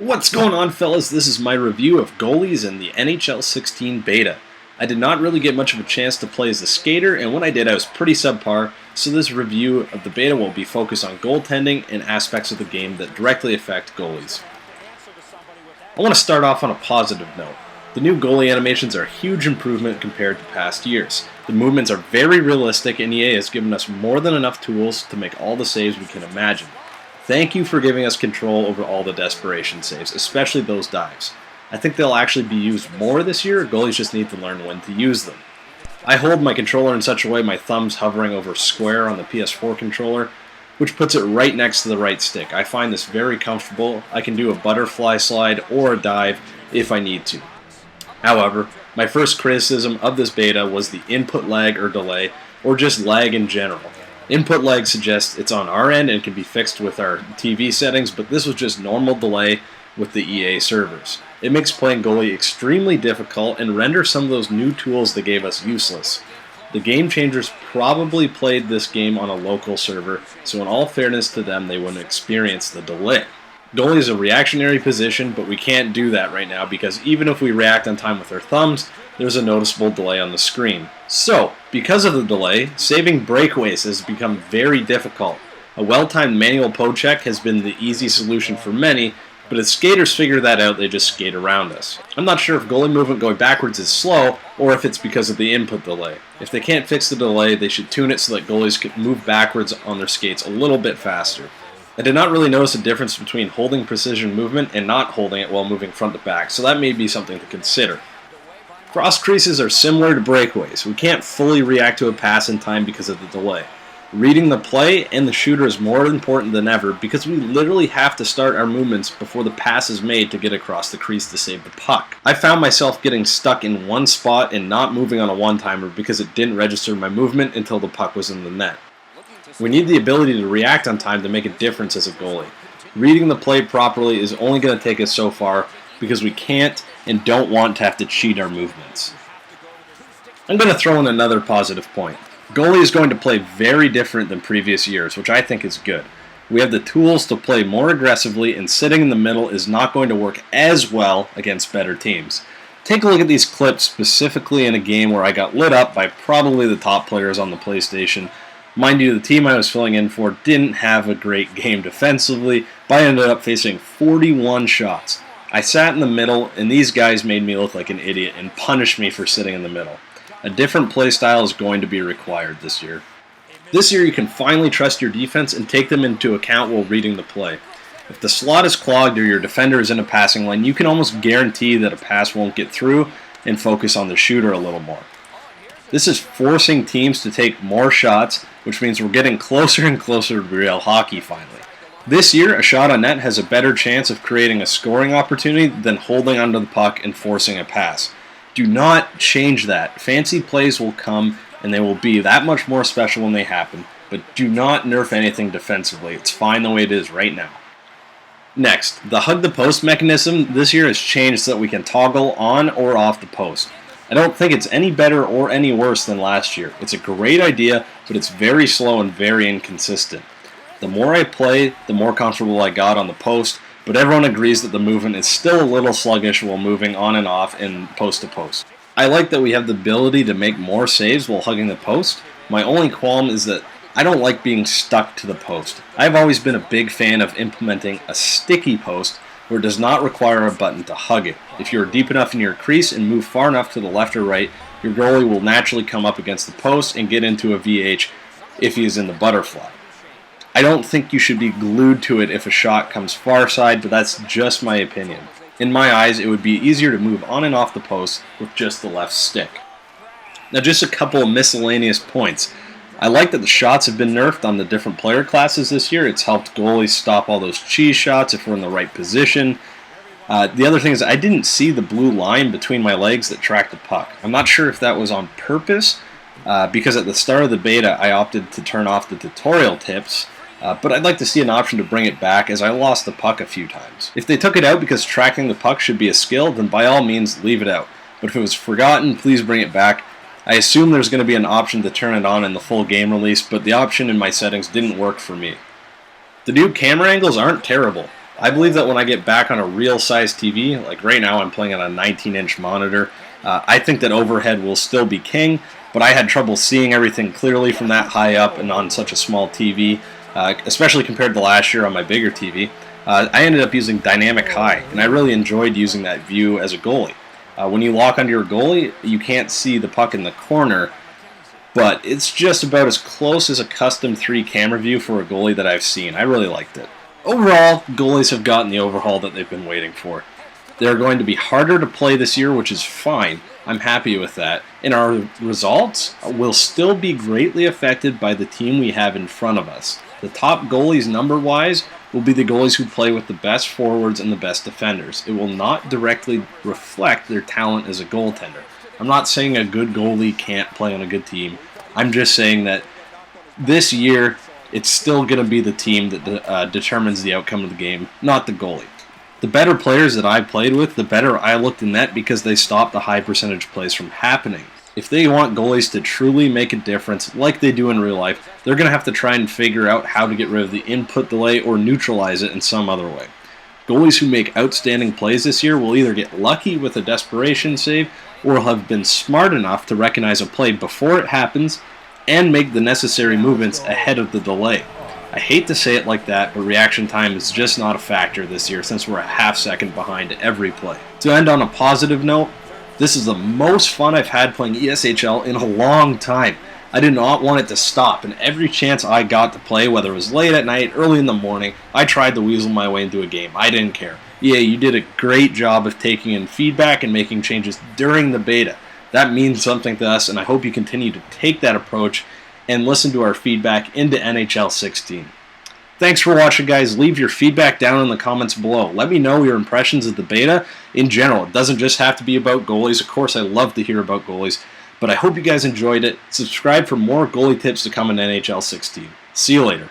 What's going on, fellas? This is my review of goalies in the NHL 16 beta. I did not really get much of a chance to play as a skater, and when I did I was pretty subpar, so this review of the beta will be focused on goaltending and aspects of the game that directly affect goalies. I want to start off on a positive note. The new goalie animations are a huge improvement compared to past years. The movements are very realistic, and EA has given us more than enough tools to make all the saves we can imagine. Thank you for giving us control over all the desperation saves, especially those dives. I think they'll actually be used more this year. Goalies just need to learn when to use them. I hold my controller in such a way my thumb's hovering over square on the PS4 controller, which puts it right next to the right stick. I find this very comfortable. I can do a butterfly slide or a dive if I need to. However, my first criticism of this beta was the input lag or delay, or just lag in general. Input lag suggests it's on our end and can be fixed with our TV settings, but this was just normal delay with the EA servers. It makes playing goalie extremely difficult and renders some of those new tools they gave us useless. The Game Changers probably played this game on a local server, so in all fairness to them, they wouldn't experience the delay. Goalie is a reactionary position, but we can't do that right now because even if we react on time with our thumbs, there's a noticeable delay on the screen. So, because of the delay, saving breakaways has become very difficult. A well-timed manual poke check has been the easy solution for many, but if skaters figure that out, they just skate around us. I'm not sure if goalie movement going backwards is slow, or if it's because of the input delay. If they can't fix the delay, they should tune it so that goalies can move backwards on their skates a little bit faster. I did not really notice a difference between holding precision movement and not holding it while moving front to back, so that may be something to consider. Cross creases are similar to breakaways. We can't fully react to a pass in time because of the delay. Reading the play and the shooter is more important than ever because we literally have to start our movements before the pass is made to get across the crease to save the puck. I found myself getting stuck in one spot and not moving on a one-timer because it didn't register my movement until the puck was in the net. We need the ability to react on time to make a difference as a goalie. Reading the play properly is only going to take us so far because we can't and don't want to have to cheat our movements. I'm going to throw in another positive point. Goalie is going to play very different than previous years, which I think is good. We have the tools to play more aggressively, and sitting in the middle is not going to work as well against better teams. Take a look at these clips specifically in a game where I got lit up by probably the top players on the PlayStation. Mind you, the team I was filling in for didn't have a great game defensively, but I ended up facing 41 shots. I sat in the middle, and these guys made me look like an idiot and punished me for sitting in the middle. A different play style is going to be required this year. This year you can finally trust your defense and take them into account while reading the play. If the slot is clogged or your defender is in a passing lane, you can almost guarantee that a pass won't get through and focus on the shooter a little more. This is forcing teams to take more shots, which means we're getting closer and closer to real hockey finally. This year, a shot on net has a better chance of creating a scoring opportunity than holding onto the puck and forcing a pass. Do not change that. Fancy plays will come, and they will be that much more special when they happen, but do not nerf anything defensively. It's fine the way it is right now. Next, the hug the post mechanism this year has changed so that we can toggle on or off the post. I don't think it's any better or any worse than last year. It's a great idea, but it's very slow and very inconsistent. The more I play, the more comfortable I got on the post, but everyone agrees that the movement is still a little sluggish while moving on and off and post to post. I like that we have the ability to make more saves while hugging the post. My only qualm is that I don't like being stuck to the post. I've always been a big fan of implementing a sticky post where it does not require a button to hug it. If you are deep enough in your crease and move far enough to the left or right, your goalie will naturally come up against the post and get into a VH if he is in the butterfly. I don't think you should be glued to it if a shot comes far side, but that's just my opinion. In my eyes, it would be easier to move on and off the post with just the left stick. Now just a couple of miscellaneous points. I like that the shots have been nerfed on the different player classes this year. It's helped goalies stop all those cheese shots if we're in the right position. The other thing is I didn't see the blue line between my legs that tracked the puck. I'm not sure if that was on purpose, because at the start of the beta I opted to turn off the tutorial tips, but I'd like to see an option to bring it back as I lost the puck a few times. If they took it out because tracking the puck should be a skill, then by all means leave it out. But if it was forgotten, please bring it back. I assume there's going to be an option to turn it on in the full game release, but the option in my settings didn't work for me. The new camera angles aren't terrible. I believe that when I get back on a real-size TV, like right now I'm playing on a 19-inch monitor, I think that overhead will still be king, but I had trouble seeing everything clearly from that high up and on such a small TV, especially compared to last year on my bigger TV. I ended up using dynamic high, and I really enjoyed using that view as a goalie. When you lock onto your goalie, you can't see the puck in the corner, but it's just about as close as a custom 3 camera view for a goalie that I've seen. I really liked it. Overall, goalies have gotten the overhaul that they've been waiting for. They're going to be harder to play this year, which is fine. I'm happy with that. And our results will still be greatly affected by the team we have in front of us. The top goalies number-wise will be the goalies who play with the best forwards and the best defenders. It will not directly reflect their talent as a goaltender. I'm not saying a good goalie can't play on a good team. I'm just saying that this year, it's still going to be the team that determines the outcome of the game, not the goalie. The better players that I played with, the better I looked in net because they stopped the high percentage plays from happening. If they want goalies to truly make a difference like they do in real life, they're going to have to try and figure out how to get rid of the input delay or neutralize it in some other way. Goalies who make outstanding plays this year will either get lucky with a desperation save or have been smart enough to recognize a play before it happens and make the necessary movements ahead of the delay. I hate to say it like that, but reaction time is just not a factor this year since we're a half second behind every play. To end on a positive note, this is the most fun I've had playing ESHL in a long time. I did not want it to stop, and every chance I got to play, whether it was late at night, early in the morning, I tried to weasel my way into a game. I didn't care. EA, you did a great job of taking in feedback and making changes during the beta. That means something to us, and I hope you continue to take that approach and listen to our feedback into NHL 16. Thanks for watching, guys. Leave your feedback down in the comments below. Let me know your impressions of the beta in general. It doesn't just have to be about goalies. Of course, I love to hear about goalies, but I hope you guys enjoyed it. Subscribe for more goalie tips to come in NHL 16. See you later.